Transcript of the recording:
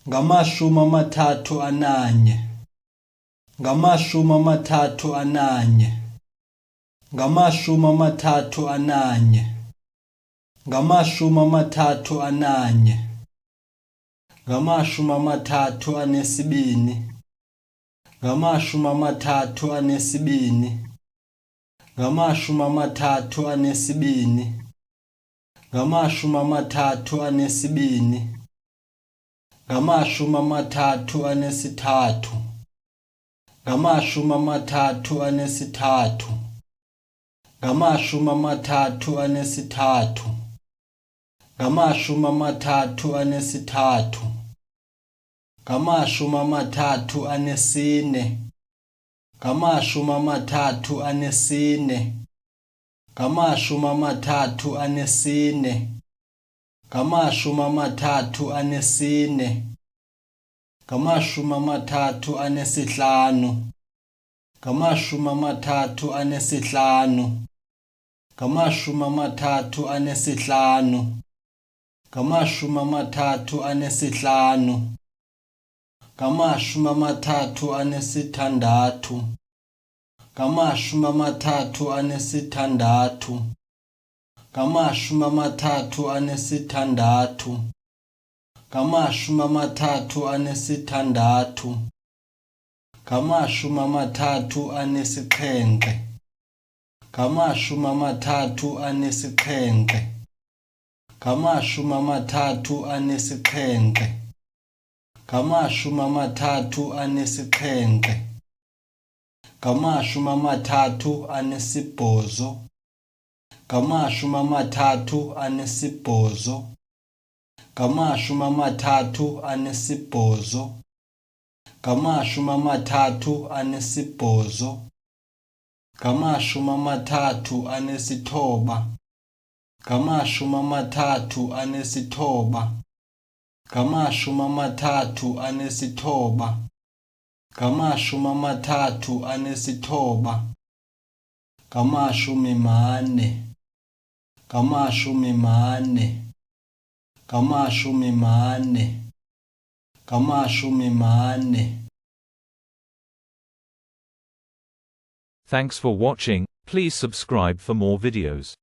ngamashumi amathathu ananye, ngamashumi amathathu ananye, ngamashumi amathathu ananye, ngamashumi amathathu ananye, ngamashumi amathathu anesibini, ngamashumi amathathu anesibini, ngamashumi amathathu anesibini, ngamashumi amathathu anesibini, ngamashumi amathathu anesithathu, ngamashumi amathathu anesithathu, ngamashumi amathathu anesithathu, ngamashumi amathathu anesithathu, ngamashumi amathathu anesine, ngamashumi amathathu anesine, ngamashumi amathathu anesine, ngamashumi amathathu anesine, ngamashumi amathathu anesihlanu, ngamashumi amathathu anesihlanu, ngamashumi amathathu anesihlanu, ngamashumi amathathu anesihlanu, ngamashumi amathathu anesithandathu, ngamashumi amathathu anesithandathu, ngamashumi amathathu anesithandathu, ngamashumi amathathu anesithandathu, ngamashumi amathathu anesixhenxe, ngamashumi amathathu anesixhenxe, ngamashumi amathathu anesixhenxe, ngamashumi amathathu anesixhenxe, ngamashumi amathathu anesibhozo, ngamashumi amathathu anesibhozo, ngamashumi amathathu anesibhozo, ngamashumi amathathu anesibhozo, ngamashumi amathathu anesithoba, ngamashumi amathathu anesithoba, ngamashumi amathathu anesithoba, ngamashumi amathathu anesithoba, ngamashumi mane, ngamashumi mane, ngamashumi mane, ngamashumi mane. Thanks for watching. Please subscribe for more videos.